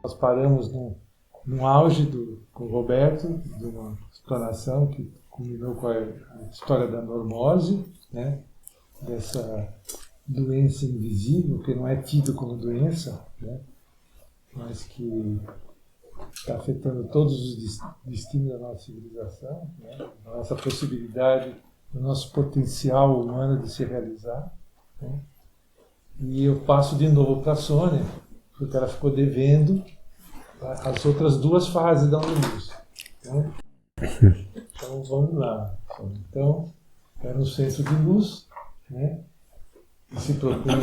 Nós paramos no auge com o Roberto, de uma exploração que culminou com a história da normose, né? Dessa doença invisível, que não é tido como doença, né? Mas que está afetando todos os destinos da nossa civilização, né? A nossa possibilidade, o nosso potencial humano de se realizar. Né? E eu passo de novo para a Sônia, porque ela ficou devendo as outras duas fases da Uniluz. Né? Então vamos lá. Então, era um centro de luz, né? Que se propõe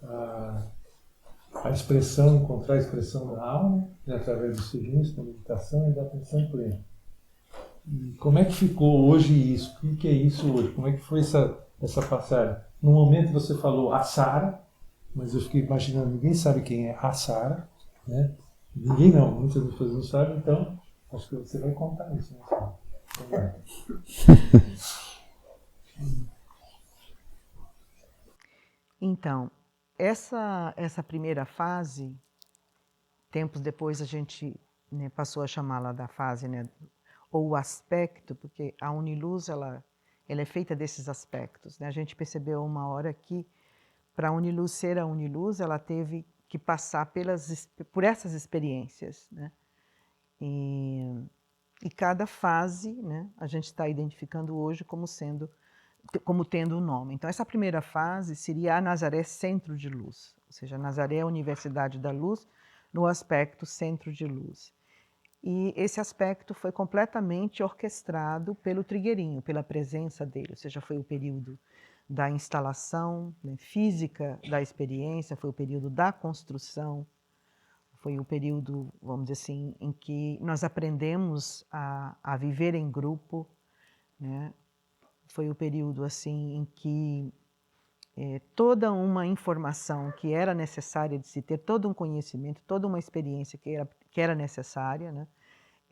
a, a expressão, encontrar a expressão da alma, né? Através do silêncio, da meditação e da atenção plena. E como é que ficou hoje isso? O que é isso hoje? Como é que foi essa passagem? No momento você falou a Sara, mas eu fiquei imaginando, ninguém sabe quem é a Sara, né? Ninguém não, muitas pessoas não sabem, então acho que você vai contar isso. Né? Então, vai. Então, essa primeira fase, tempos depois a gente, né, passou a chamá-la da fase, né, ou o aspecto, porque a Uniluz ela é feita desses aspectos. Né? A gente percebeu uma hora que, para a Uniluz ser a Uniluz, ela teve que passar por essas experiências. Né? E cada fase, né, a gente está identificando hoje como tendo um nome. Então, essa primeira fase seria a Nazaré Centro de Luz, ou seja, a Nazaré é a Universidade da Luz no aspecto Centro de Luz. E esse aspecto foi completamente orquestrado pelo Trigueirinho, pela presença dele, ou seja, foi o período da instalação, né, física da experiência, foi o período da construção, foi o período, vamos dizer assim, em que nós aprendemos a viver em grupo, né? Foi o período assim em que toda uma informação que era necessária de se ter, todo um conhecimento, toda uma experiência que era necessária, né?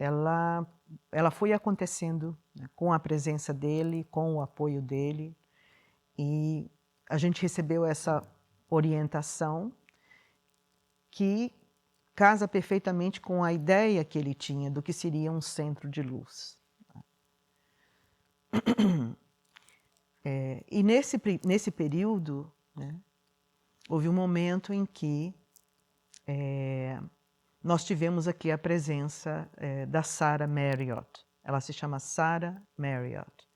ela foi acontecendo, né, com a presença dele, com o apoio dele, e a gente recebeu essa orientação que casa perfeitamente com a ideia que ele tinha do que seria um centro de luz. E nesse período, né, houve um momento em que nós tivemos aqui a presença da Sarah Marriott. Ela se chama Sarah Marriott.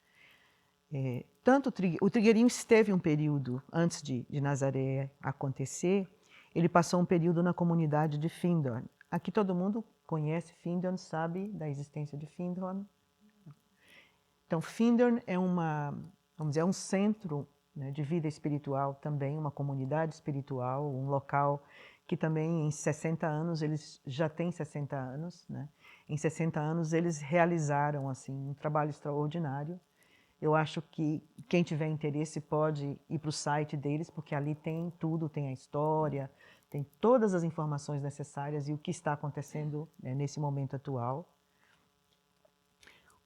O Trigueirinho esteve um período, antes de Nazaré acontecer, ele passou um período na comunidade de Findhorn. Aqui todo mundo conhece Findhorn, sabe da existência de Findhorn. Então, Findhorn é vamos dizer, um centro, né, de vida espiritual também, uma comunidade espiritual, um local que também em 60 anos, eles já têm 60 anos, né? Em 60 anos eles realizaram assim um trabalho extraordinário. Eu acho que quem tiver interesse pode ir para o site deles, porque ali tem tudo, tem a história, tem todas as informações necessárias e o que está acontecendo, né, nesse momento atual.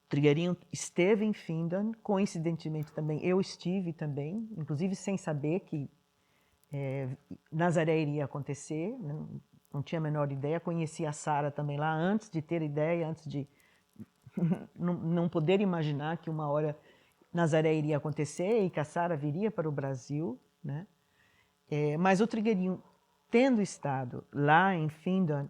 O Trigueirinho esteve em Findhorn, coincidentemente também eu estive também, inclusive sem saber que Nazaré iria acontecer, não tinha a menor ideia, conheci a Sara também lá antes de ter ideia, antes de não poder imaginar que uma hora Nazaré iria acontecer e que a Sara viria para o Brasil, né? Mas o Trigueirinho, tendo estado lá em Findhorn,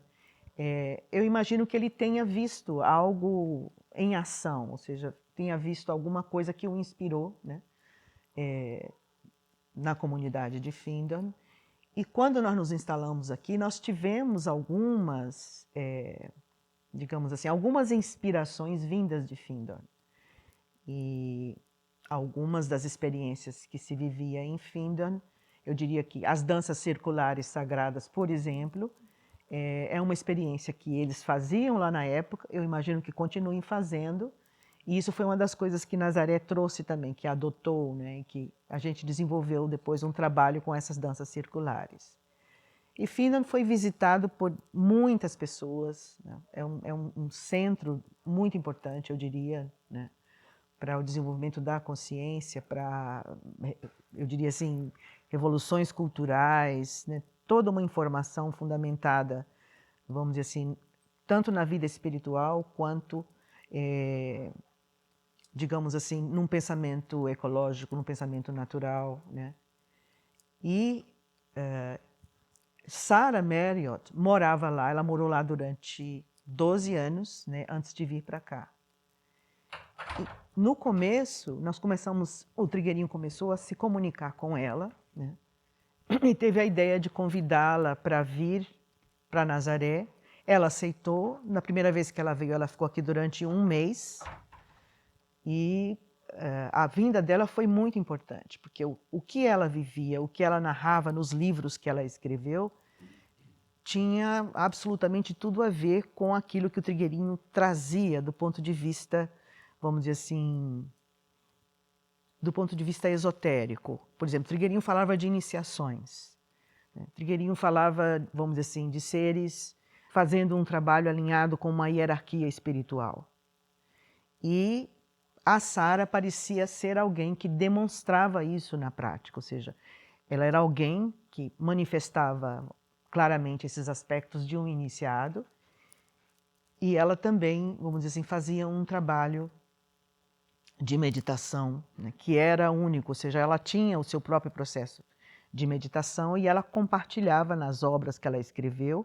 eu imagino que ele tenha visto algo em ação, ou seja, tenha visto alguma coisa que o inspirou, né? Na comunidade de Findhorn. E quando nós nos instalamos aqui, nós tivemos algumas, digamos assim, algumas inspirações vindas de Findhorn. E algumas das experiências que se vivia em Findhorn, eu diria que as danças circulares sagradas, por exemplo, é uma experiência que eles faziam lá na época, eu imagino que continuem fazendo, e isso foi uma das coisas que Nazaré trouxe também, que adotou, né, que a gente desenvolveu depois um trabalho com essas danças circulares. E Findhorn foi visitado por muitas pessoas, né? Um centro muito importante, eu diria, né, para o desenvolvimento da consciência, para, eu diria assim, revoluções culturais, né, toda uma informação fundamentada vamos dizer assim, tanto na vida espiritual quanto, digamos assim, num pensamento ecológico, num pensamento natural, né? E Sarah Marriott morava lá, ela morou lá durante 12 anos, né, antes de vir para cá. E no começo, o Trigueirinho começou a se comunicar com ela, né, e teve a ideia de convidá-la para vir para Nazaré. Ela aceitou. Na primeira vez que ela veio, ela ficou aqui durante 1 mês. E a vinda dela foi muito importante, porque o que ela vivia, o que ela narrava nos livros que ela escreveu, tinha absolutamente tudo a ver com aquilo que o Trigueirinho trazia do ponto de vista, vamos dizer assim, do ponto de vista esotérico. Por exemplo, Trigueirinho falava de iniciações. Trigueirinho falava, vamos dizer assim, de seres fazendo um trabalho alinhado com uma hierarquia espiritual. E a Sarah parecia ser alguém que demonstrava isso na prática, ou seja, ela era alguém que manifestava claramente esses aspectos de um iniciado, e ela também, vamos dizer assim, fazia um trabalho de meditação, né, que era único, ou seja, ela tinha o seu próprio processo de meditação e ela compartilhava nas obras que ela escreveu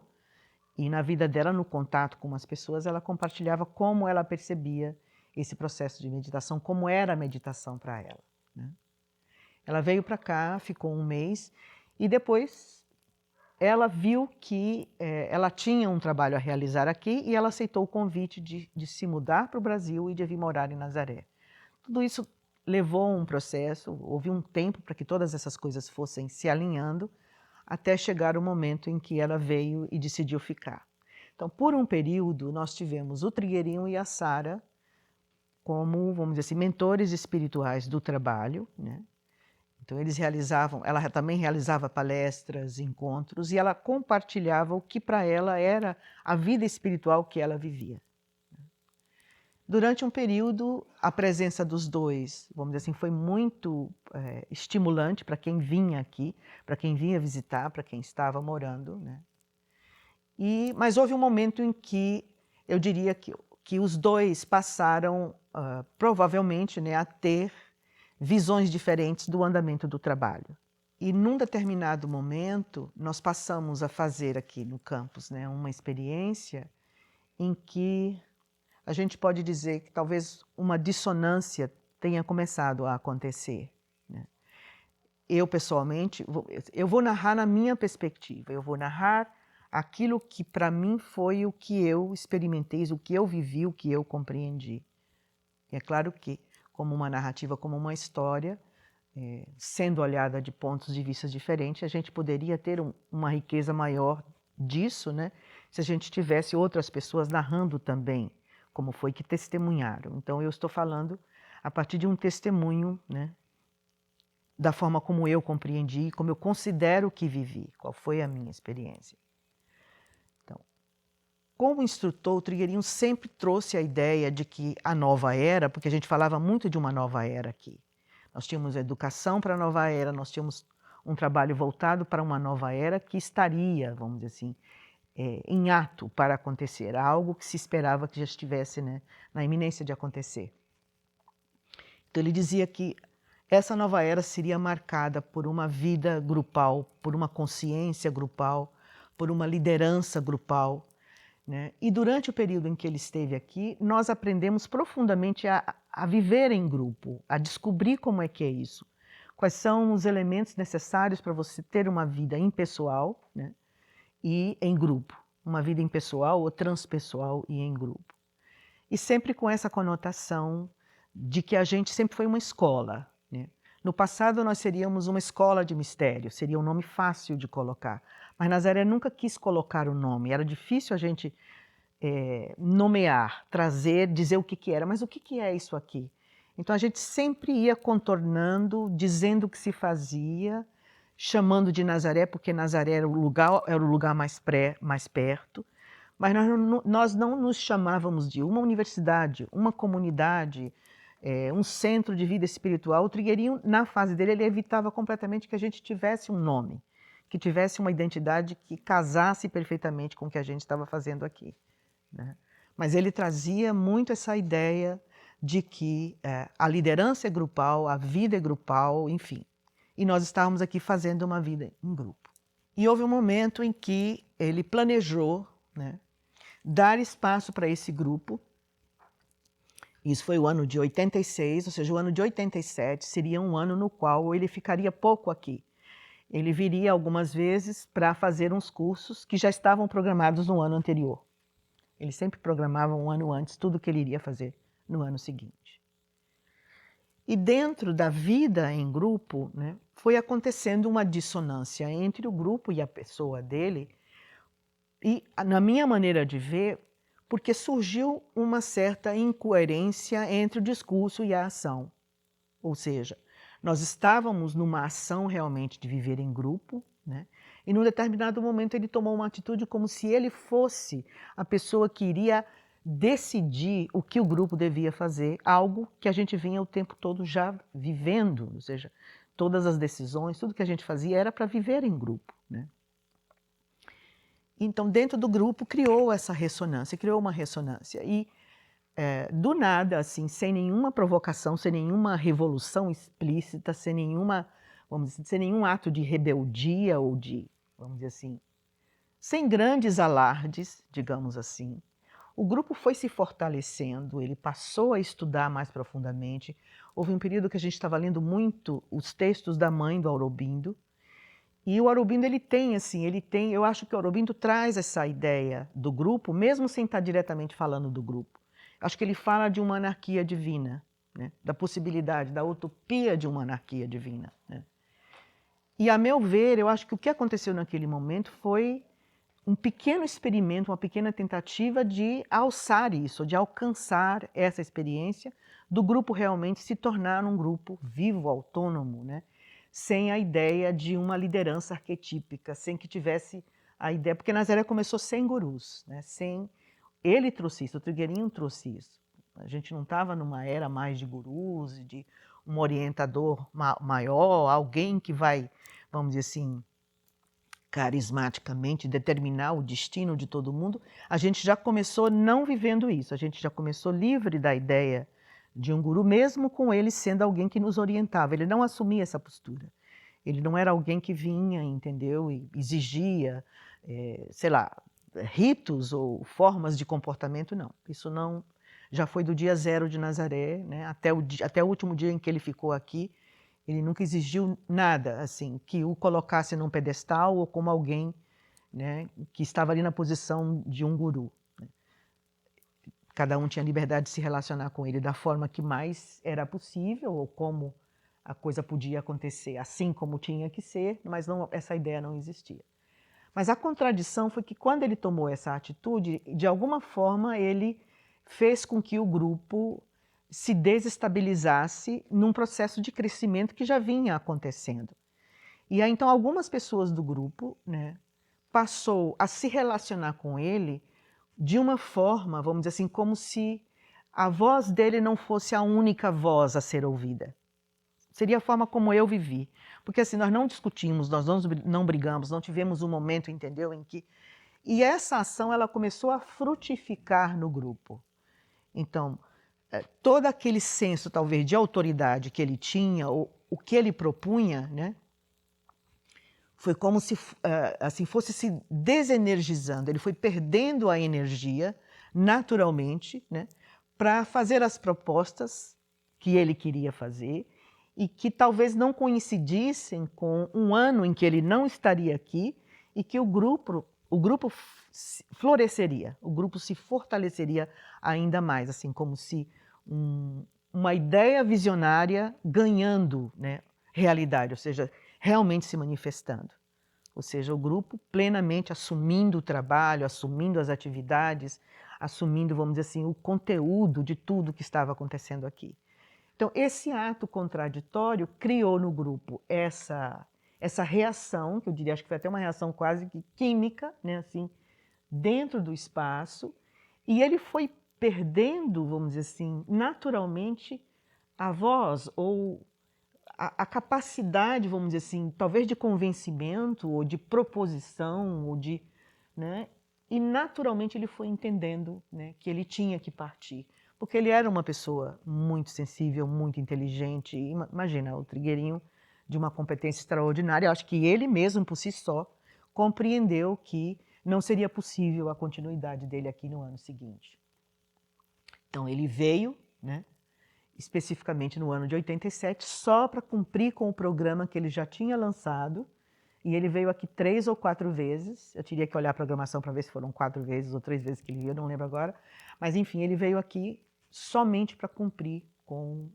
e na vida dela, no contato com as pessoas, ela compartilhava como ela percebia esse processo de meditação, como era a meditação para ela, né? Ela veio para cá, ficou 1 mês e depois ela viu que ela tinha um trabalho a realizar aqui e ela aceitou o convite de se mudar para o Brasil e de vir morar em Nazaré. Tudo isso levou um processo, houve um tempo para que todas essas coisas fossem se alinhando, até chegar o momento em que ela veio e decidiu ficar. Então, por um período, nós tivemos o Trigueirinho e a Sarah como, vamos dizer assim, mentores espirituais do trabalho, né? Então, ela também realizava palestras, encontros, e ela compartilhava o que para ela era a vida espiritual que ela vivia. Durante um período, a presença dos dois, vamos dizer assim, foi muito estimulante para quem vinha aqui, para quem vinha visitar, para quem estava morando, né? Mas houve um momento em que eu diria que os dois passaram, provavelmente, né, a ter visões diferentes do andamento do trabalho. E num determinado momento, nós passamos a fazer aqui no campus, né, uma experiência em que a gente pode dizer que talvez uma dissonância tenha começado a acontecer, né? Eu, pessoalmente, eu vou narrar na minha perspectiva, eu vou narrar aquilo que para mim foi o que eu experimentei, o que eu vivi, o que eu compreendi. E é claro que, como uma narrativa, como uma história, sendo olhada de pontos de vista diferentes, a gente poderia ter uma riqueza maior disso, né, se a gente tivesse outras pessoas narrando também, como foi que testemunharam. Então, eu estou falando a partir de um testemunho, né, da forma como eu compreendi, como eu considero que vivi, qual foi a minha experiência. Então, como instrutor, o Trigueirinho sempre trouxe a ideia de que a nova era, porque a gente falava muito de uma nova era aqui. Nós tínhamos educação para a nova era, nós tínhamos um trabalho voltado para uma nova era que estaria, vamos dizer assim, em ato para acontecer, algo que se esperava que já estivesse, né, na iminência de acontecer. Então ele dizia que essa nova era seria marcada por uma vida grupal, por uma consciência grupal, por uma liderança grupal, né? E durante o período em que ele esteve aqui, nós aprendemos profundamente a viver em grupo, a descobrir como é que é isso, quais são os elementos necessários para você ter uma vida impessoal, né, e em grupo, uma vida impessoal ou transpessoal e em grupo. E sempre com essa conotação de que a gente sempre foi uma escola, né? No passado nós seríamos uma escola de mistério, seria um nome fácil de colocar, mas Nazaré nunca quis colocar o nome, era difícil a gente nomear, trazer, dizer o que era, mas o que é isso aqui? Então a gente sempre ia contornando, dizendo o que se fazia, chamando de Nazaré, porque Nazaré era o lugar mais perto, mas nós não nos chamávamos de uma universidade, uma comunidade, um centro de vida espiritual. O Trigueirinho, na fase dele, ele evitava completamente que a gente tivesse um nome, que tivesse uma identidade que casasse perfeitamente com o que a gente estava fazendo aqui, né? Mas ele trazia muito essa ideia de que a liderança é grupal, a vida é grupal, enfim. E nós estávamos aqui fazendo uma vida em grupo. E houve um momento em que ele planejou, né, dar espaço para esse grupo. Isso foi o ano de 86, ou seja, o ano de 87 seria um ano no qual ele ficaria pouco aqui. Ele viria algumas vezes para fazer uns cursos que já estavam programados no ano anterior. Ele sempre programava um ano antes tudo o que ele iria fazer no ano seguinte. E dentro da vida em grupo, né, foi acontecendo uma dissonância entre o grupo e a pessoa dele, e na minha maneira de ver, porque surgiu uma certa incoerência entre o discurso e a ação. Ou seja, nós estávamos numa ação realmente de viver em grupo, né? E num determinado momento ele tomou uma atitude como se ele fosse a pessoa que iria decidir o que o grupo devia fazer, algo que a gente vinha o tempo todo já vivendo, ou seja, todas as decisões, tudo que a gente fazia era para viver em grupo, né? Então, dentro do grupo, criou essa ressonância, criou uma ressonância. E, do nada, assim, sem nenhuma provocação, sem nenhuma revolução explícita, sem nenhuma, vamos dizer, sem nenhum ato de rebeldia ou de, vamos dizer assim, sem grandes alardes, digamos assim, o grupo foi se fortalecendo, ele passou a estudar mais profundamente. Houve um período que a gente estava lendo muito os textos da mãe do Aurobindo, e o Aurobindo eu acho que o Aurobindo traz essa ideia do grupo, mesmo sem estar diretamente falando do grupo. Acho que ele fala de uma anarquia divina, né? Da possibilidade, da utopia de uma anarquia divina, né? E, a meu ver, eu acho que o que aconteceu naquele momento foi um pequeno experimento, uma pequena tentativa de alçar isso, de alcançar essa experiência do grupo realmente se tornar um grupo vivo, autônomo, né? Sem a ideia de uma liderança arquetípica, sem que tivesse a ideia, porque Nazaré começou sem gurus, né? Ele trouxe isso, o Trigueirinho trouxe isso. A gente não estava numa era mais de gurus, de um orientador maior, alguém que vai, vamos dizer assim, carismaticamente determinar o destino de todo mundo. A gente já começou não vivendo isso, a gente já começou livre da ideia de um guru, mesmo com ele sendo alguém que nos orientava. Ele não assumia essa postura. Ele não era alguém que vinha, entendeu, e exigia, sei lá, ritos ou formas de comportamento, não. Isso não, já foi do dia zero de Nazaré, né, até o último dia em que ele ficou aqui. Ele nunca exigiu nada, assim, que o colocasse num pedestal ou como alguém, né, que estava ali na posição de um guru. Cada um tinha liberdade de se relacionar com ele da forma que mais era possível, ou como a coisa podia acontecer, assim como tinha que ser, mas não, essa ideia não existia. Mas a contradição foi que, quando ele tomou essa atitude, de alguma forma ele fez com que o grupo se desestabilizasse num processo de crescimento que já vinha acontecendo. E aí, então, algumas pessoas do grupo, né, passou a se relacionar com ele de uma forma, vamos dizer assim, como se a voz dele não fosse a única voz a ser ouvida. Seria a forma como eu vivi. Porque assim, nós não discutimos, nós não brigamos, não tivemos um momento, entendeu, em que... E essa ação, ela começou a frutificar no grupo. Então, todo aquele senso, talvez, de autoridade que ele tinha, ou o que ele propunha, né, foi como se assim, fosse se desenergizando. Ele foi perdendo a energia, naturalmente, né, para fazer as propostas que ele queria fazer e que talvez não coincidissem com um ano em que ele não estaria aqui e que o grupo floresceria, o grupo se fortaleceria ainda mais, assim, como se uma ideia visionária ganhando, né, realidade, ou seja, realmente se manifestando. Ou seja, o grupo plenamente assumindo o trabalho, assumindo as atividades, assumindo, vamos dizer assim, o conteúdo de tudo que estava acontecendo aqui. Então, esse ato contraditório criou no grupo essa reação, que eu diria, acho que foi até uma reação quase que química, né, assim, dentro do espaço, e ele foi perdendo, vamos dizer assim, naturalmente, a voz ou a capacidade, vamos dizer assim, talvez de convencimento, ou de proposição, ou de, né? E naturalmente ele foi entendendo, né, que ele tinha que partir. Porque ele era uma pessoa muito sensível, muito inteligente. Imagina, o Trigueirinho de uma competência extraordinária. Eu acho que ele mesmo, por si só, compreendeu que não seria possível a continuidade dele aqui no ano seguinte. Então ele veio, né, especificamente no ano de 87, só para cumprir com o programa que ele já tinha lançado, e ele veio aqui 3 ou 4 vezes, eu teria que olhar a programação para ver se foram 4 vezes ou 3 vezes que ele veio, eu não lembro agora, mas enfim, ele veio aqui somente para cumprir com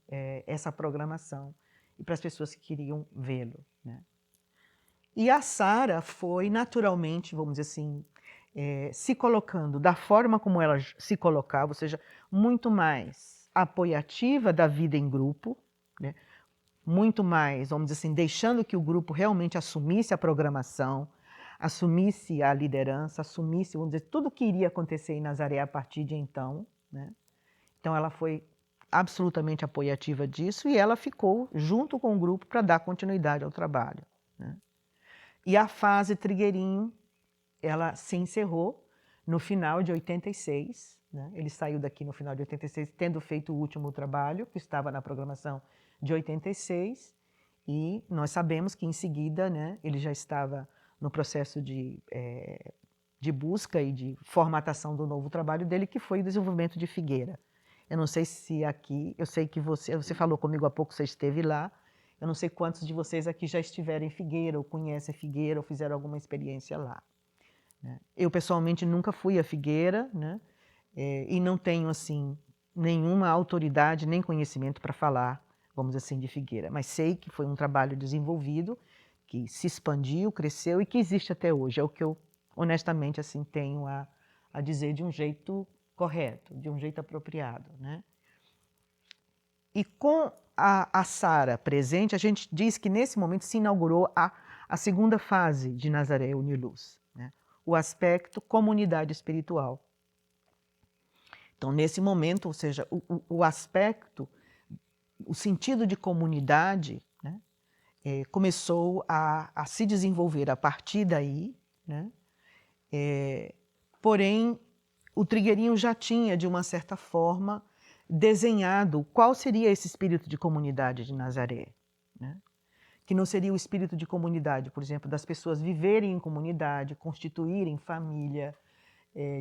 essa programação e para as pessoas que queriam vê-lo, né? E a Sara foi naturalmente, vamos dizer assim, se colocando da forma como ela se colocava, ou seja, muito mais apoiativa da vida em grupo, né? Muito mais, vamos dizer assim, deixando que o grupo realmente assumisse a programação, assumisse a liderança, assumisse, vamos dizer, tudo o que iria acontecer em Nazaré a partir de então, né? Então ela foi absolutamente apoiativa disso e ela ficou junto com o grupo para dar continuidade ao trabalho, né? E a fase Trigueirinho, ela se encerrou no final de 86, né? Ele saiu daqui no final de 86, tendo feito o último trabalho, que estava na programação de 86, e nós sabemos que em seguida, né, ele já estava no processo de busca e de formatação do novo trabalho dele, que foi o desenvolvimento de Figueira. Eu não sei se aqui, eu sei que você falou comigo há pouco, você esteve lá, eu não sei quantos de vocês aqui já estiveram em Figueira, ou conhecem Figueira, ou fizeram alguma experiência lá. Eu, pessoalmente, nunca fui a Figueira, né? E não tenho, assim, nenhuma autoridade nem conhecimento para falar, vamos dizer assim, de Figueira. Mas sei que foi um trabalho desenvolvido, que se expandiu, cresceu e que existe até hoje. É o que eu, honestamente, assim, tenho a dizer de um jeito correto, de um jeito apropriado, né? E com a Sara presente, a gente diz que nesse momento se inaugurou a segunda fase de Nazaré Uniluz, né? O aspecto comunidade espiritual. Então, nesse momento, ou seja, o aspecto, o sentido de comunidade, né, começou a se desenvolver a partir daí, né? Porém, o Trigueirinho já tinha, de uma certa forma, desenhado qual seria esse espírito de comunidade de Nazaré, né? Que não seria o espírito de comunidade, por exemplo, das pessoas viverem em comunidade, constituírem família,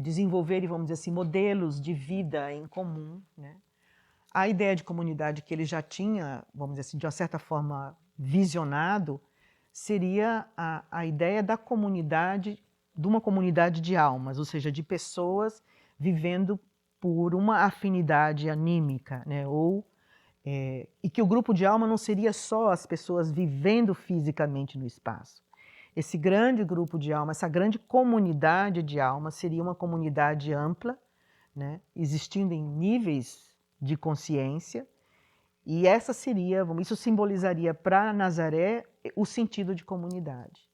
desenvolverem, vamos dizer assim, modelos de vida em comum, né? A ideia de comunidade que ele já tinha, vamos dizer assim, de uma certa forma visionado, seria a ideia da comunidade, de uma comunidade de almas, ou seja, de pessoas vivendo por uma afinidade anímica, né? E que o grupo de alma não seria só as pessoas vivendo fisicamente no espaço. Esse grande grupo de alma, essa grande comunidade de alma seria uma comunidade ampla, né? Existindo em níveis de consciência, e essa seria, isso simbolizaria para Nazaré o sentido de comunidade.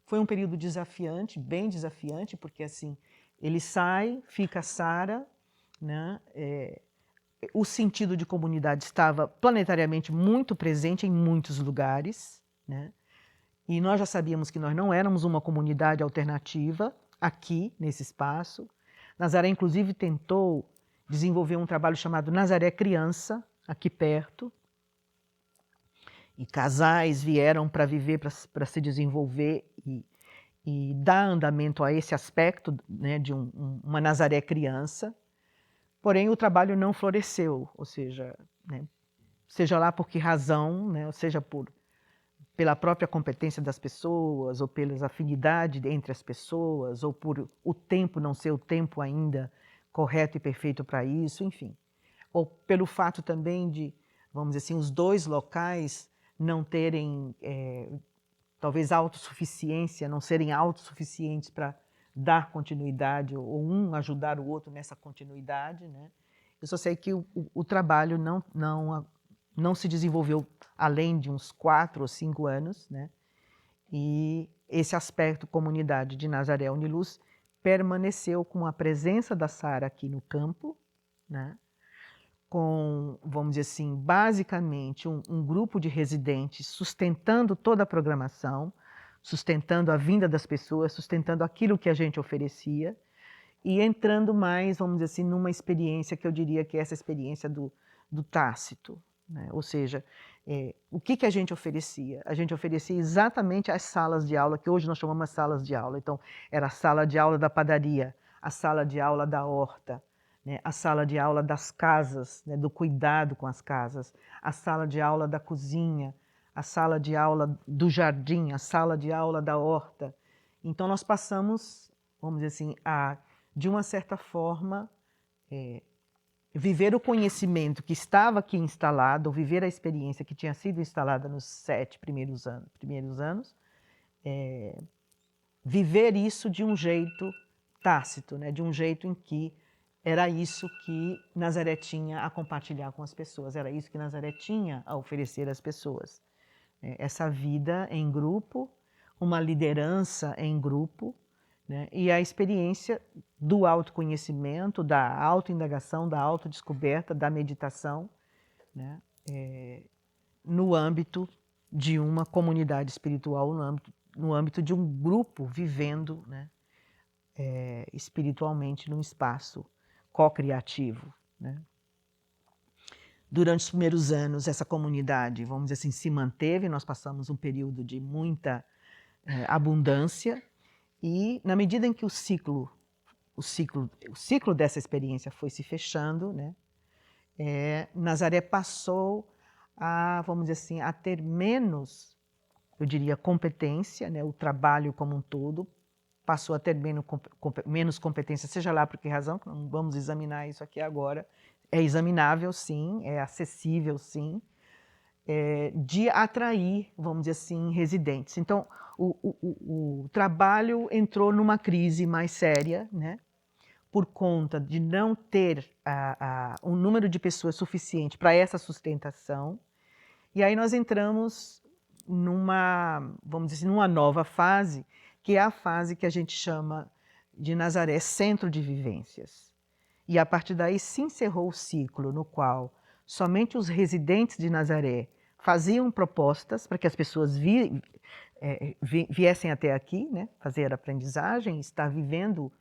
Foi um período desafiante, bem desafiante, porque assim, ele sai, fica Sara, né? O sentido de comunidade estava planetariamente muito presente em muitos lugares, né? E nós já sabíamos que nós não éramos uma comunidade alternativa aqui, nesse espaço. Nazaré, inclusive, tentou desenvolver um trabalho chamado Nazaré Criança, aqui perto. E casais vieram para viver, para se desenvolver e dar andamento a esse aspecto, né, de uma Nazaré Criança. Porém, o trabalho não floresceu, ou seja, né, seja lá por que razão, né, ou seja, pela própria competência das pessoas, ou pelas afinidades entre as pessoas, ou por o tempo não ser o tempo ainda correto e perfeito para isso, enfim. Ou pelo fato também de, vamos dizer assim, os dois locais não terem, talvez, autossuficiência, não serem autossuficientes para dar continuidade, ou um ajudar o outro nessa continuidade, né? Eu só sei que o trabalho não se desenvolveu além de uns 4 ou 5 anos, né? E esse aspecto comunidade de Nazaré Uniluz permaneceu com a presença da Sara aqui no campo, né? com, vamos dizer assim, basicamente um grupo de residentes sustentando toda a programação, sustentando a vinda das pessoas, sustentando aquilo que a gente oferecia, e entrando mais, vamos dizer assim, numa experiência que eu diria que é essa experiência do tácito, né? Ou seja, o que a gente oferecia? A gente oferecia exatamente as salas de aula, que hoje nós chamamos de salas de aula. Então, era a sala de aula da padaria, a sala de aula da horta, né? A sala de aula das casas, né? Do cuidado com as casas, a sala de aula da cozinha, a sala de aula do jardim, a sala de aula da horta. Então, nós passamos, vamos dizer assim, de uma certa forma, viver o conhecimento que estava aqui instalado, ou viver a experiência que tinha sido instalada nos 7 primeiros anos, viver isso de um jeito tácito, né? De um jeito em que era isso que Nazaré tinha a compartilhar com as pessoas, era isso que Nazaré tinha a oferecer às pessoas. Essa vida em grupo, uma liderança em grupo, né? E a experiência do autoconhecimento, da autoindagação, da autodescoberta, da meditação, né? No âmbito de uma comunidade espiritual, no âmbito de um grupo vivendo, né? Espiritualmente num espaço co-criativo, né? Durante os primeiros anos, essa comunidade, vamos dizer assim, se manteve, nós passamos um período de muita abundância, e na medida em que o ciclo dessa experiência foi se fechando, né, Nazaré passou a, vamos dizer assim, a ter menos, eu diria, competência, né, o trabalho como um todo passou a ter menos competência, seja lá por que razão, que não vamos examinar isso aqui agora. É examinável, sim, é acessível, sim, de atrair, vamos dizer assim, residentes. Então, o trabalho entrou numa crise mais séria, né, por conta de não ter um número de pessoas suficiente para essa sustentação. E aí nós entramos vamos dizer assim, numa nova fase, que é a fase que a gente chama de Nazaré Centro de Vivências. E a partir daí se encerrou o ciclo no qual somente os residentes de Nazaré faziam propostas para que as pessoas viessem até aqui, né, fazer a aprendizagem, estar vivendo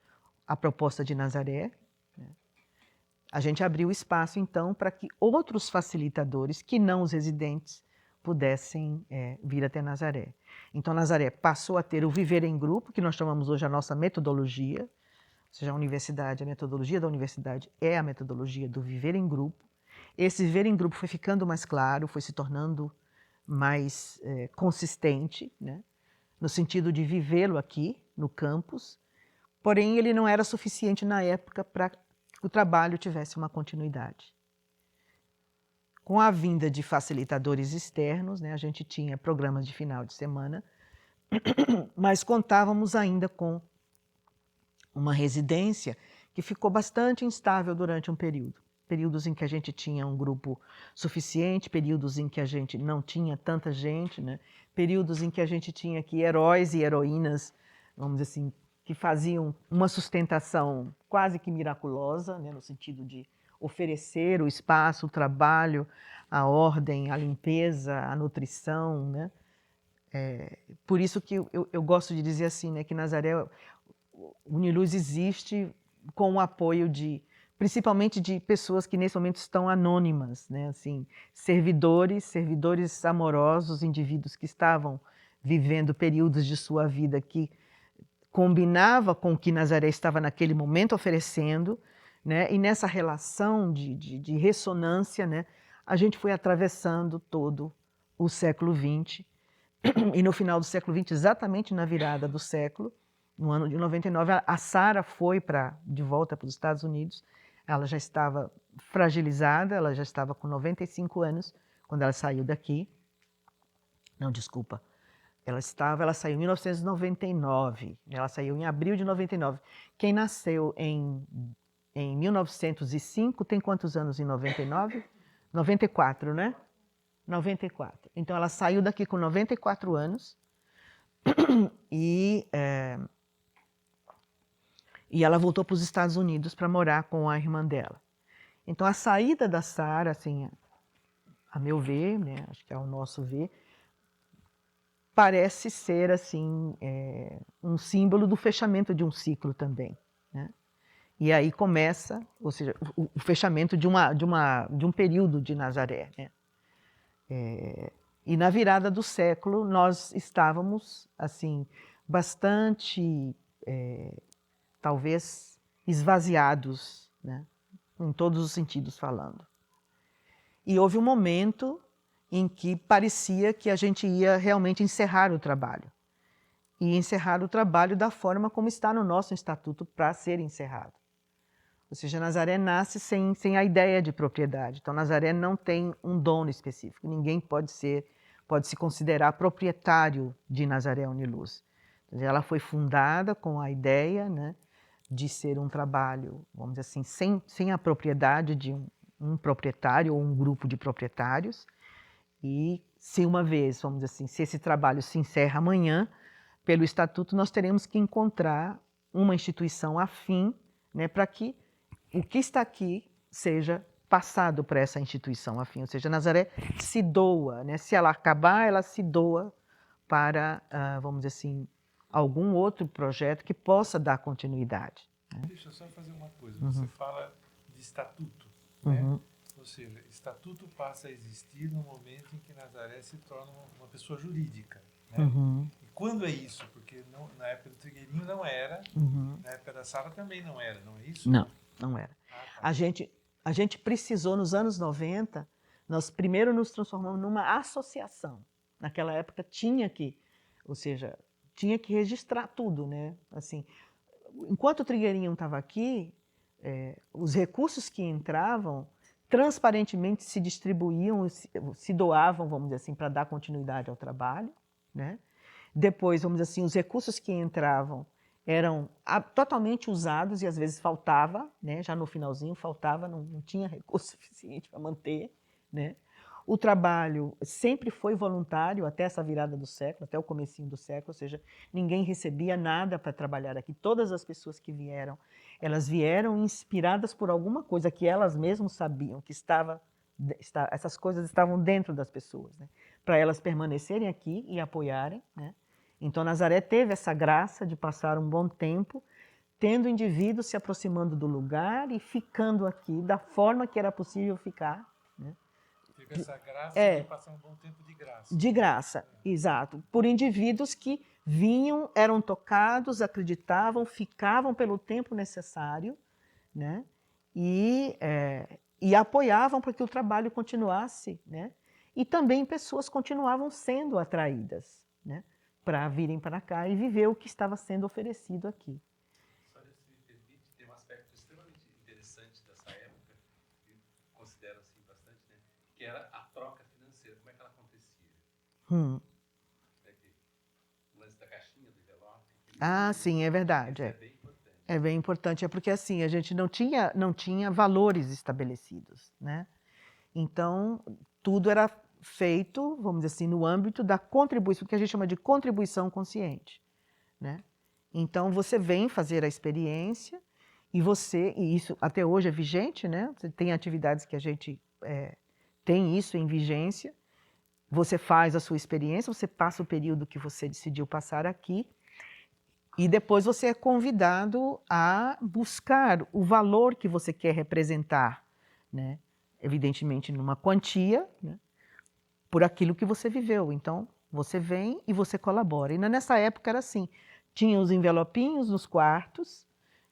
a proposta de Nazaré. Né. A gente abriu espaço, então, para que outros facilitadores, que não os residentes, pudessem vir até Nazaré. Então, Nazaré passou a ter o viver em grupo, que nós chamamos hoje a nossa metodologia, ou seja, a metodologia da universidade é a metodologia do viver em grupo. Esse viver em grupo foi ficando mais claro, foi se tornando mais consistente, né, no sentido de vivê-lo aqui, no campus, porém ele não era suficiente na época para que o trabalho tivesse uma continuidade. Com a vinda de facilitadores externos, né, a gente tinha programas de final de semana, mas contávamos ainda com uma residência que ficou bastante instável durante um período. Períodos em que a gente tinha um grupo suficiente, períodos em que a gente não tinha tanta gente, né? Períodos em que a gente tinha aqui heróis e heroínas, vamos dizer assim, que faziam uma sustentação quase que miraculosa, né? No sentido de oferecer o espaço, o trabalho, a ordem, a limpeza, a nutrição, né? Por isso que eu gosto de dizer assim, né, que Nazaré, o Uniluz existe com o apoio principalmente de pessoas que nesse momento estão anônimas, né, assim, servidores amorosos, indivíduos que estavam vivendo períodos de sua vida que combinava com o que Nazaré estava naquele momento oferecendo, né, e nessa relação de ressonância, né, a gente foi atravessando todo o século XX, e no final do século XX, exatamente na virada do século, no ano de 99, a Sara foi de volta para os Estados Unidos. Ela já estava fragilizada, ela já estava com 95 anos quando ela saiu daqui. Não, desculpa. Ela saiu em 1999, ela saiu em abril de 99. Quem nasceu em 1905 tem quantos anos em 99? 94, né? 94. Então ela saiu daqui com 94 anos e ela voltou para os Estados Unidos para morar com a irmã dela. Então, a saída da Sara, assim, a meu ver, né, acho que é o nosso ver, parece ser assim um símbolo do fechamento de um ciclo também, né? E aí começa, ou seja, o fechamento de um período de Nazaré, né? E na virada do século nós estávamos assim bastante talvez esvaziados, né? Em todos os sentidos falando. E houve um momento em que parecia que a gente ia realmente encerrar o trabalho. E encerrar o trabalho da forma como está no nosso estatuto para ser encerrado. Ou seja, Nazaré nasce sem a ideia de propriedade. Então, Nazaré não tem um dono específico. Ninguém pode se considerar proprietário de Nazaré Uniluz. Ela foi fundada com a ideia, né, de ser um trabalho, vamos dizer assim, sem a propriedade de um proprietário ou um grupo de proprietários. E se uma vez, vamos dizer assim, se esse trabalho se encerra amanhã, pelo estatuto nós teremos que encontrar uma instituição afim, né, para que o que está aqui seja passado para essa instituição afim. Ou seja, Nazaré se doa, né? Se ela acabar, ela se doa para, vamos dizer assim, algum outro projeto que possa dar continuidade. Né? Deixa eu só fazer uma coisa. Você fala de estatuto, né? Ou seja, estatuto passa a existir no momento em que Nazaré se torna uma pessoa jurídica. Né? E quando é isso? Porque na época do Trigueirinho não era, na época da Sara também não era, não é isso? Não era. A gente precisou, nos anos 90, nós primeiro nos transformamos numa associação. Naquela época tinha que registrar tudo, né? Assim, enquanto o Trigueirinho estava aqui, os recursos que entravam transparentemente se distribuíam, se doavam, vamos dizer assim, para dar continuidade ao trabalho, né? Depois, vamos dizer assim, os recursos que entravam eram totalmente usados e às vezes faltava, né? Já no finalzinho faltava, não tinha recurso suficiente para manter, né? O trabalho sempre foi voluntário até essa virada do século, até o comecinho do século, ou seja, ninguém recebia nada para trabalhar aqui. Todas as pessoas que vieram, elas vieram inspiradas por alguma coisa que elas mesmas sabiam que essas coisas estavam dentro das pessoas, né? Para elas permanecerem aqui e apoiarem, né? Então, Nazaré teve essa graça de passar um bom tempo, tendo indivíduos se aproximando do lugar e ficando aqui da forma que era possível ficar, né? Teve essa graça de passar um bom tempo de graça. De graça, exato. Por indivíduos que vinham, eram tocados, acreditavam, ficavam pelo tempo necessário, né? E apoiavam para que o trabalho continuasse, né? E também pessoas continuavam sendo atraídas, né, para virem para cá e viver o que estava sendo oferecido aqui. Só se me permite, tem um aspecto extremamente interessante dessa época, que considero assim bastante, né, que era a troca financeira. Como é que ela acontecia? O lance da caixinha, do envelope. Sim, é verdade. É bem importante. É bem importante, porque assim, a gente não tinha valores estabelecidos, né? Então, tudo era feito, vamos dizer assim, no âmbito da contribuição, que a gente chama de contribuição consciente, né? Então, você vem fazer a experiência e isso até hoje é vigente, né? Você tem atividades que a gente tem isso em vigência, você faz a sua experiência, você passa o período que você decidiu passar aqui e depois você é convidado a buscar o valor que você quer representar, né? Evidentemente numa quantia, né, por aquilo que você viveu. Então, você vem e você colabora. E nessa época era assim, tinha os envelopinhos nos quartos,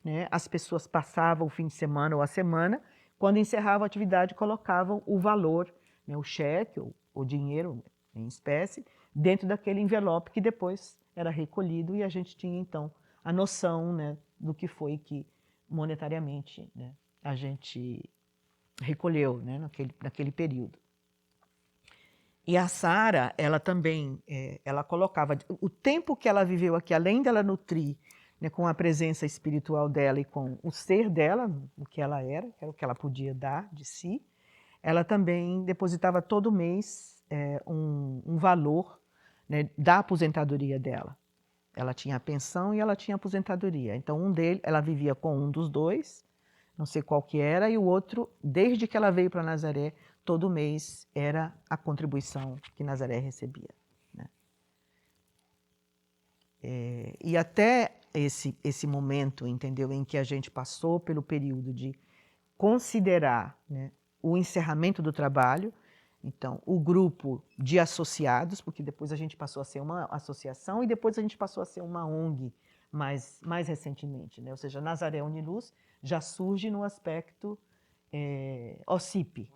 né, as pessoas passavam o fim de semana ou a semana, quando encerrava a atividade colocavam o valor, né, o cheque ou o dinheiro em espécie, dentro daquele envelope que depois era recolhido e a gente tinha então a noção, né, do que foi que monetariamente, né, a gente recolheu, né, naquele período. E a Sara, ela também, ela colocava o tempo que ela viveu aqui, além dela nutrir, né, com a presença espiritual dela e com o ser dela, o que ela era, que era o que ela podia dar de si, ela também depositava todo mês um valor, né, da aposentadoria dela. Ela tinha a pensão e ela tinha a aposentadoria. Então, ela vivia com um dos dois, não sei qual que era, e o outro, desde que ela veio para Nazaré, todo mês era a contribuição que Nazaré recebia, né? E até esse momento, entendeu, em que a gente passou pelo período de considerar, né, o encerramento do trabalho, então, o grupo de associados, porque depois a gente passou a ser uma associação e depois a gente passou a ser uma ONG mais recentemente, né? Ou seja, Nazaré Uniluz já surge no aspecto OCIP,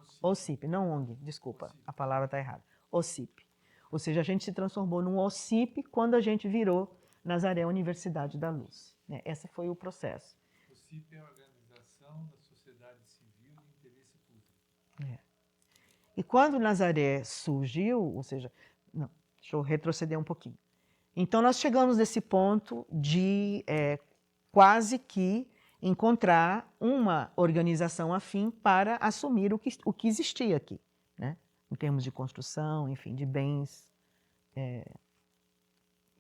não ONG, desculpa, OCIP. A palavra está errada, OCIP. Ou seja, a gente se transformou num OCIP quando a gente virou Nazaré Universidade da Luz, né? Esse foi o processo. OCIP é a Organização da Sociedade Civil de Interesse Público. E quando Nazaré surgiu, ou seja, não, deixa eu retroceder um pouquinho. Então nós chegamos nesse ponto de quase que encontrar uma organização afim para assumir o que existia aqui, né? Em termos de construção, enfim, de bens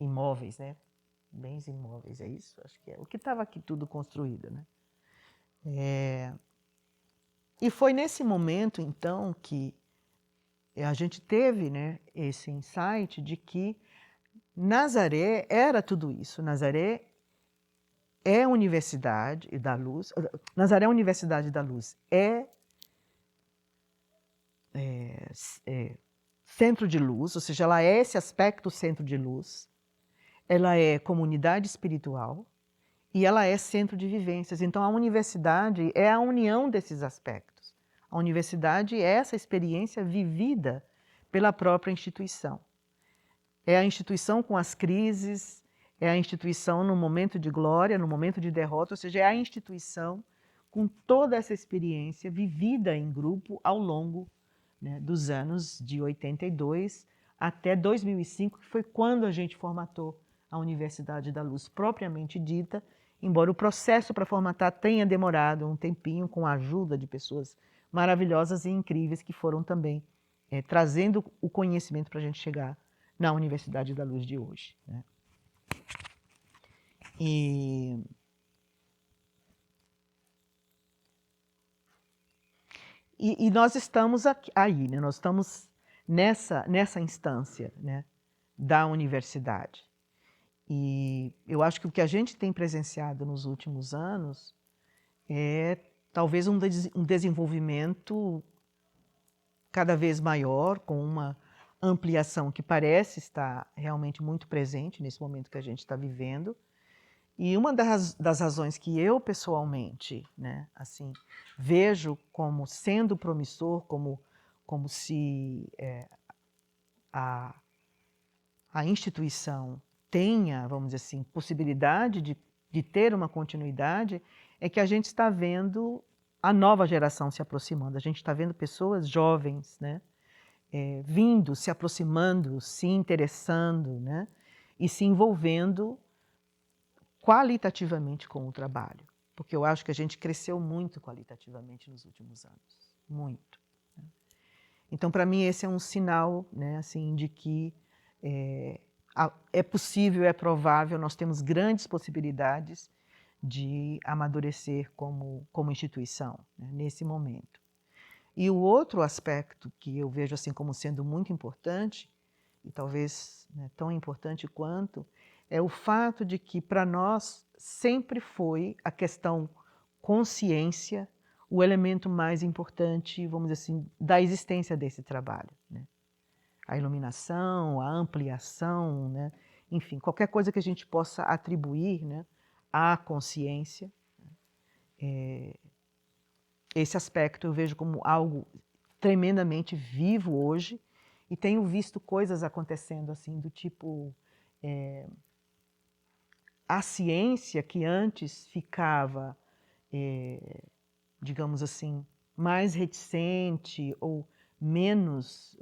imóveis, né? Bens imóveis, é isso? Acho que é o que estava aqui tudo construído, né? E foi nesse momento, então, que a gente teve, né, esse insight de que Nazaré era tudo isso. Nazaré é a Universidade da Luz. Nazaré Universidade da Luz é centro de luz, ou seja, ela é esse aspecto centro de luz. Ela é comunidade espiritual e ela é centro de vivências. Então, a universidade é a união desses aspectos. A universidade é essa experiência vivida pela própria instituição. É a instituição com as crises, é a instituição no momento de glória, no momento de derrota, ou seja, é a instituição com toda essa experiência vivida em grupo ao longo, né, dos anos de 82 até 2005, que foi quando a gente formatou a Universidade da Luz propriamente dita, embora o processo para formatar tenha demorado um tempinho, com a ajuda de pessoas maravilhosas e incríveis que foram também trazendo o conhecimento para a gente chegar na Universidade da Luz de hoje, né? E nós estamos aí, né? Nós estamos nessa instância, né, da universidade. E eu acho que o que a gente tem presenciado nos últimos anos é talvez um desenvolvimento cada vez maior, com uma ampliação que parece estar realmente muito presente nesse momento que a gente está vivendo. E uma das razões que eu pessoalmente, né, assim, vejo como sendo promissor, como se a instituição tenha, vamos dizer assim, possibilidade de ter uma continuidade, é que a gente está vendo a nova geração se aproximando. A gente está vendo pessoas jovens, né, vindo, se aproximando, se interessando, né, e se envolvendo qualitativamente com o trabalho. Porque eu acho que a gente cresceu muito qualitativamente nos últimos anos. Muito. Né? Então, para mim, esse é um sinal, né, assim, de que é possível, é provável, nós temos grandes possibilidades de amadurecer como instituição, né, nesse momento. E o outro aspecto que eu vejo assim como sendo muito importante, e talvez, né, tão importante quanto, é o fato de que para nós sempre foi a questão consciência o elemento mais importante, vamos dizer assim, da existência desse trabalho, né? A iluminação, a ampliação, né? Enfim, qualquer coisa que a gente possa atribuir, né, à consciência, esse aspecto eu vejo como algo tremendamente vivo hoje, e tenho visto coisas acontecendo assim do tipo a ciência que antes ficava, digamos assim, mais reticente ou menos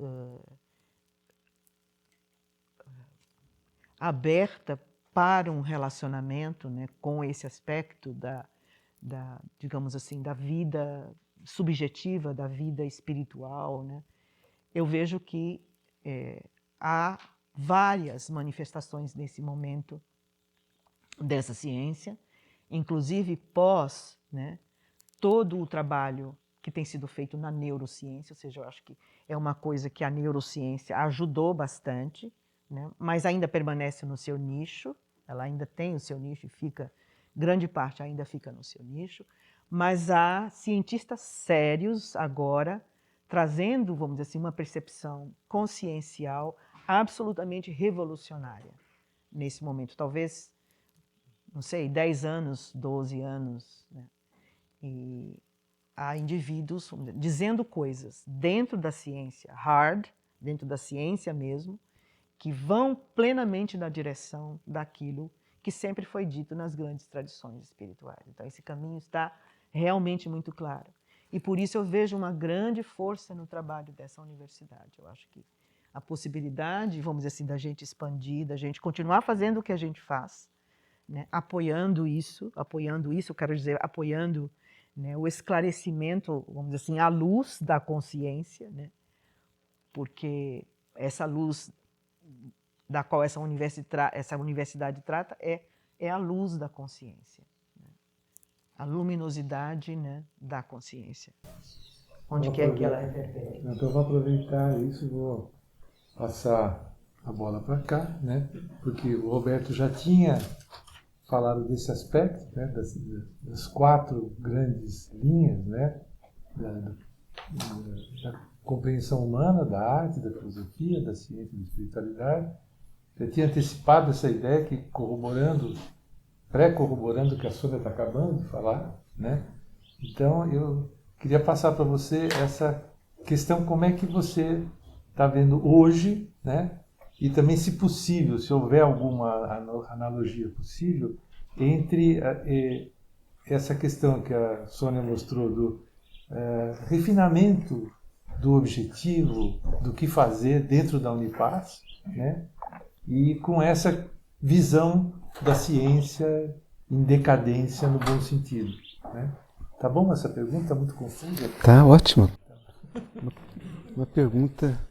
aberta para um relacionamento, né, com esse aspecto digamos assim, da vida subjetiva, da vida espiritual, né? Eu vejo que há várias manifestações nesse momento dessa ciência, inclusive pós, né, todo o trabalho que tem sido feito na neurociência, ou seja, eu acho que é uma coisa que a neurociência ajudou bastante, né? Mas ainda permanece no seu nicho, ela ainda tem o seu nicho e fica, grande parte ainda fica no seu nicho, mas há cientistas sérios agora trazendo, vamos dizer assim, uma percepção consciencial absolutamente revolucionária nesse momento. Talvez, não sei, 10 anos, 12 anos, né? E há indivíduos dizendo coisas dentro da ciência hard, dentro da ciência mesmo, que vão plenamente na direção daquilo que sempre foi dito nas grandes tradições espirituais. Então, esse caminho está realmente muito claro. E por isso eu vejo uma grande força no trabalho dessa universidade. Eu acho que a possibilidade, vamos dizer assim, da gente expandir, da gente continuar fazendo o que a gente faz, né? apoiando isso, eu quero dizer, apoiando, né, o esclarecimento, vamos dizer assim, à luz da consciência, né? Porque essa luz da qual essa universidade trata é a luz da consciência, né? A luminosidade, né, da consciência, onde quer que ela reverbere. Então eu vou aproveitar isso e vou passar a bola para cá, né? Porque o Roberto já tinha falado desse aspecto, né? das 4 grandes linhas, né? da compreensão humana, da arte, da filosofia, da ciência e da espiritualidade. Eu tinha antecipado essa ideia que pré-corroborando o que a Sônia está acabando de falar, né? Então eu queria passar para você essa questão, como é que você está vendo hoje, né? E também, se possível, se houver alguma analogia possível, entre essa questão que a Sônia mostrou do refinamento do objetivo, do que fazer dentro da Unipaz, né? E com essa visão da ciência em decadência no bom sentido, né? Tá bom essa pergunta? Está muito confusa? Tá ótimo. Uma pergunta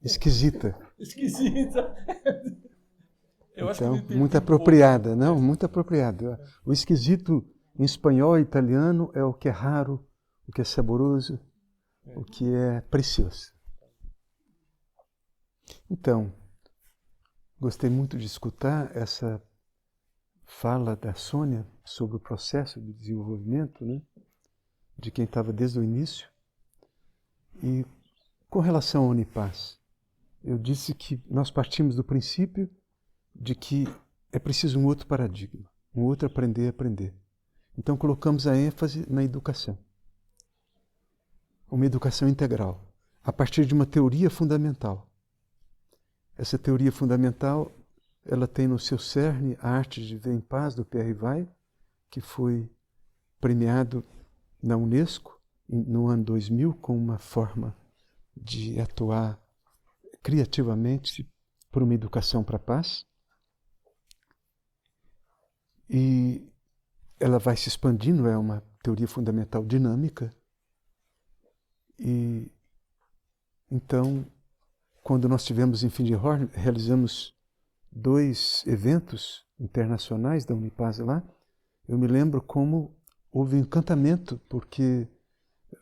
esquisita. Esquisita. Então, muito apropriada. Não, muito apropriada. O esquisito em espanhol e italiano é o que é raro, o que é saboroso, o que é precioso. Então, gostei muito de escutar essa fala da Sônia sobre o processo de desenvolvimento, né, de quem estava desde o início. E com relação à Unipaz, eu disse que nós partimos do princípio de que é preciso um outro paradigma, um outro aprender a aprender. Então colocamos a ênfase na educação. Uma educação integral, a partir de uma teoria fundamental. Essa teoria fundamental, ela tem no seu cerne a arte de viver em paz, do Pierre Vai, que foi premiado na Unesco no ano 2000 com uma forma de atuar criativamente por uma educação para a paz. E ela vai se expandindo, é uma teoria fundamental dinâmica. E então, quando nós tivemos em Findhorn, realizamos 2 eventos internacionais da Unipaz lá, eu me lembro como houve encantamento, porque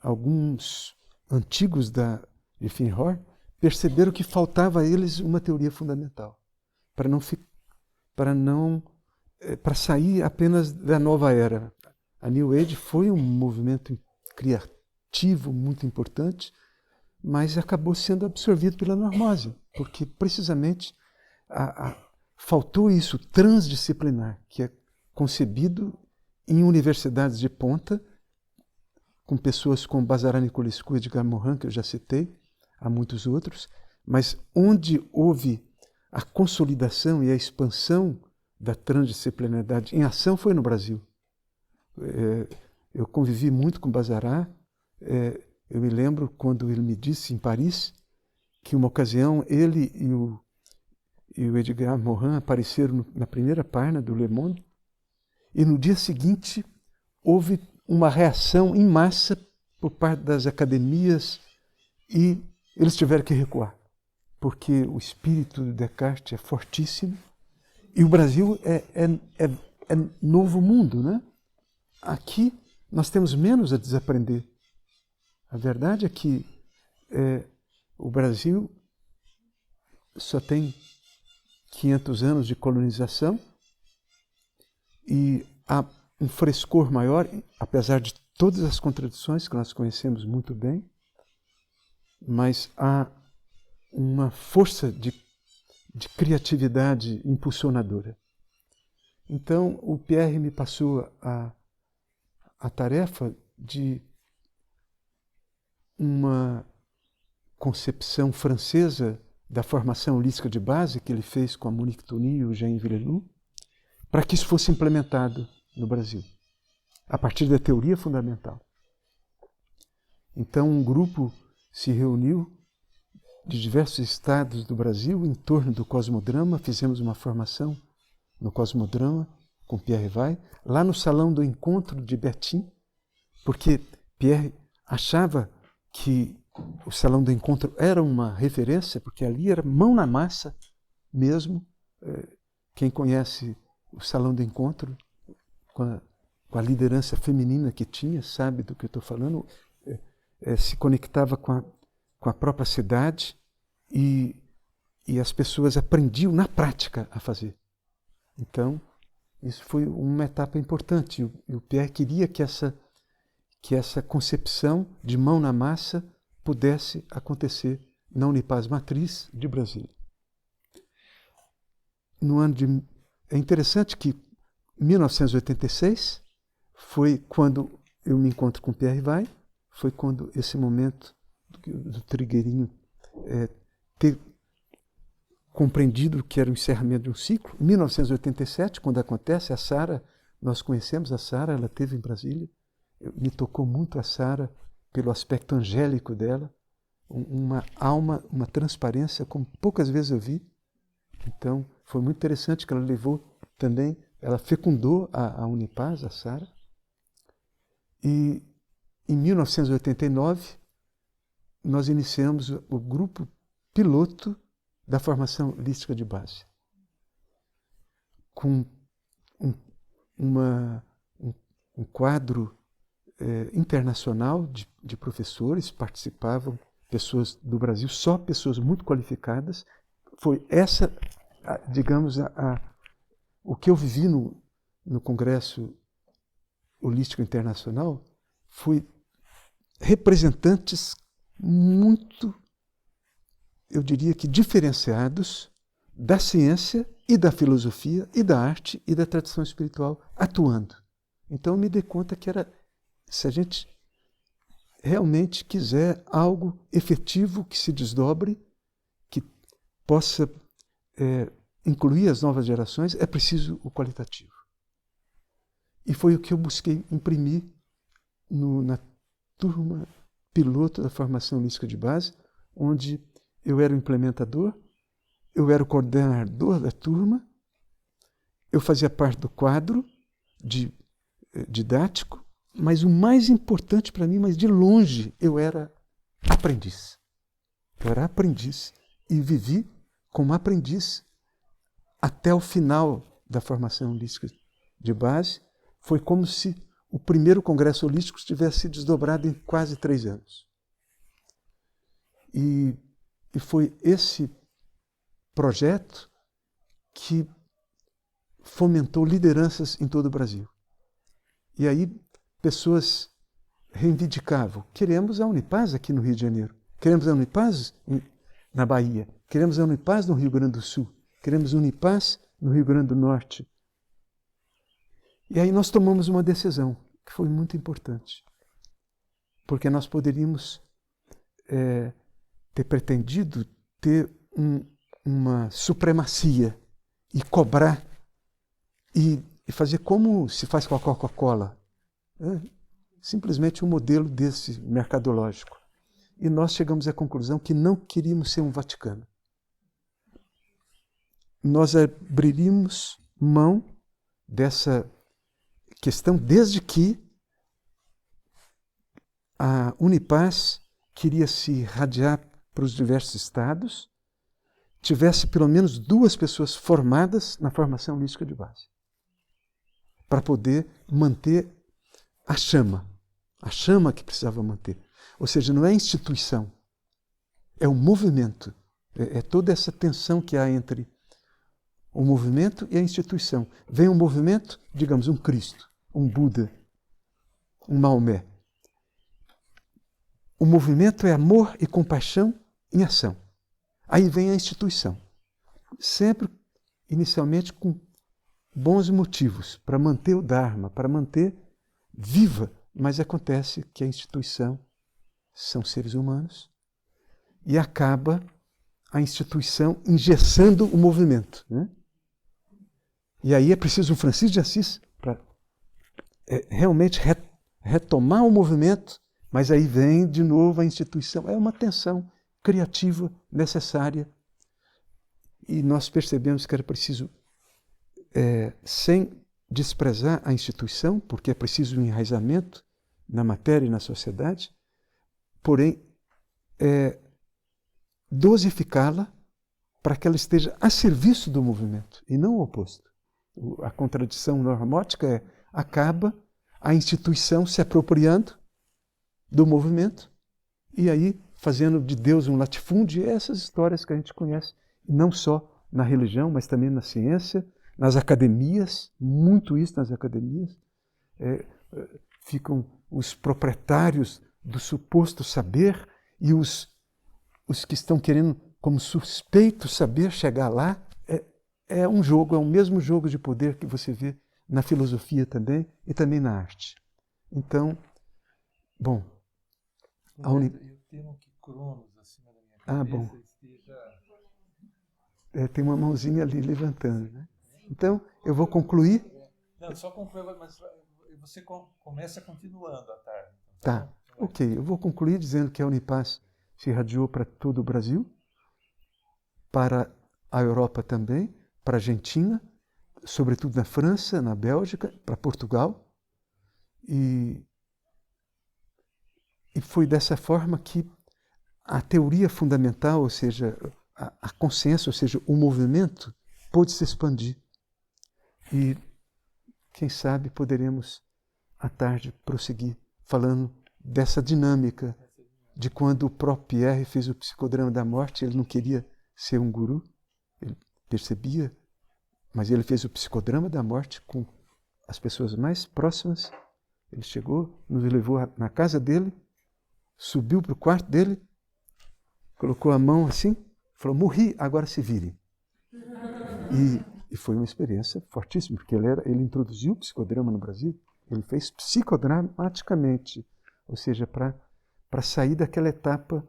alguns antigos de Findhorn perceberam que faltava a eles uma teoria fundamental, para sair apenas da nova era. A New Age foi um movimento criativo muito importante, mas acabou sendo absorvido pela normose, porque precisamente faltou isso transdisciplinar, que é concebido em universidades de ponta, com pessoas como Bazarán Nicolescu e Edgar Morin, que eu já citei, há muitos outros, mas onde houve a consolidação e a expansão da transdisciplinaridade em ação foi no Brasil. Eu convivi muito com Bazarán. Eu me lembro quando ele me disse em Paris que uma ocasião ele e o Edgar Morin apareceram na primeira página do Le Monde, e no dia seguinte houve uma reação em massa por parte das academias e eles tiveram que recuar, porque o espírito de Descartes é fortíssimo e o Brasil é novo mundo, né? Aqui nós temos menos a desaprender. A verdade é que o Brasil só tem 500 anos de colonização e há um frescor maior, apesar de todas as contradições que nós conhecemos muito bem, mas há uma força de criatividade impulsionadora. Então, o Pierre me passou a tarefa de uma concepção francesa da formação holística de base que ele fez com a Monique Tony e o Jean Villelou, para que isso fosse implementado no Brasil, a partir da teoria fundamental. Então, um grupo se reuniu de diversos estados do Brasil em torno do Cosmodrama, fizemos uma formação no Cosmodrama com Pierre Vai, lá no Salão do Encontro de Betim, porque Pierre achava que o Salão do Encontro era uma referência, porque ali era mão na massa mesmo. Quem conhece o Salão do Encontro, com a liderança feminina que tinha, sabe do que eu estou falando, se conectava com a própria cidade e as pessoas aprendiam na prática a fazer. Então, isso foi uma etapa importante. E o Pierre queria que essa concepção de mão na massa pudesse acontecer na Unipaz Matriz de Brasília. É interessante que 1986 foi quando eu me encontro com Pierre Vai, foi quando esse momento do Trigueirinho ter compreendido que era o encerramento de um ciclo. Em 1987, quando acontece, a Sara, nós conhecemos a Sara, ela esteve em Brasília, me tocou muito a Sara pelo aspecto angélico dela, uma alma, uma transparência como poucas vezes eu vi. Então, foi muito interessante que ela levou também, ela fecundou a Unipaz, a Sara. E em 1989, nós iniciamos o grupo piloto da formação holística de base, com um quadro internacional de professores, participavam pessoas do Brasil, só pessoas muito qualificadas. Foi essa, digamos, o que eu vivi no Congresso Holístico Internacional, foi representantes muito, eu diria que diferenciados da ciência e da filosofia e da arte e da tradição espiritual atuando. Então eu me dei conta que se a gente realmente quiser algo efetivo que se desdobre, que possa incluir as novas gerações, é preciso o qualitativo. E foi o que eu busquei imprimir na turma piloto da formação holística de base, onde eu era o implementador, eu era o coordenador da turma, eu fazia parte do quadro didático, mas o mais importante para mim, mas de longe, eu era aprendiz. Eu era aprendiz e vivi como aprendiz até o final da formação holística de base. Foi como se o primeiro congresso holístico tivesse se desdobrado em quase 3 anos. E foi esse projeto que fomentou lideranças em todo o Brasil. E aí pessoas reivindicavam: queremos a Unipaz aqui no Rio de Janeiro, queremos a Unipaz na Bahia, queremos a Unipaz no Rio Grande do Sul, queremos a Unipaz no Rio Grande do Norte. E aí nós tomamos uma decisão que foi muito importante, porque nós poderíamos ter pretendido ter uma supremacia e cobrar e fazer como se faz com a Coca-Cola, simplesmente um modelo desse mercadológico. E nós chegamos à conclusão que não queríamos ser um Vaticano. Nós abriríamos mão dessa questão desde que a Unipaz queria se irradiar para os diversos estados, tivesse pelo menos 2 pessoas formadas na formação holística de base, para poder manter a chama que precisava manter. Ou seja, não é a instituição, é o movimento, é toda essa tensão que há entre o movimento e a instituição. Vem um movimento, digamos, um Cristo, um Buda, um Maomé. O movimento é amor e compaixão em ação. Aí vem a instituição. Sempre, inicialmente, com bons motivos, para manter o Dharma, para manter viva. Mas acontece que a instituição são seres humanos e acaba a instituição engessando o movimento, né? E aí é preciso um Francisco de Assis para realmente retomar o movimento, mas aí vem de novo a instituição. É uma tensão criativa necessária e nós percebemos que era preciso, sem desprezar a instituição, porque é preciso um enraizamento na matéria e na sociedade, porém, dosificá-la para que ela esteja a serviço do movimento e não o oposto. A contradição normótica acaba a instituição se apropriando do movimento e aí fazendo de Deus um latifúndio, essas histórias que a gente conhece, não só na religião, mas também na ciência, nas academias, muito isso nas academias. Ficam os proprietários do suposto saber e os que estão querendo, como suspeito, saber chegar lá. É um jogo, é o mesmo jogo de poder que você vê na filosofia também e também na arte. Então, bom... Eu tenho que Cronos acima da minha cabeça bom. esteja... tem uma mãozinha ali levantando, né? Então, eu vou concluir. Não, só concluir, mas você começa continuando à tarde. Tá, ok. Eu vou concluir dizendo que a Unipaz se irradiou para todo o Brasil, para a Europa também, para a Argentina, sobretudo na França, na Bélgica, para Portugal. E foi dessa forma que a teoria fundamental, ou seja, a consciência, ou seja, o movimento, pôde se expandir. E, quem sabe, poderemos, à tarde, prosseguir falando dessa dinâmica de quando o próprio Pierre fez o psicodrama da morte. Ele não queria ser um guru, ele percebia, mas ele fez o psicodrama da morte com as pessoas mais próximas. Ele chegou, nos levou na casa dele, subiu para o quarto dele, colocou a mão assim, falou: morri, agora se virem. E foi uma experiência fortíssima, porque ele introduziu o psicodrama no Brasil, ele fez psicodramaticamente, ou seja, para sair daquela etapa,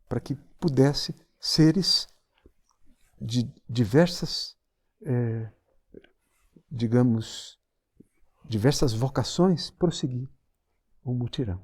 para que pudesse seres de diversas, digamos, diversas vocações prosseguir o mutirão.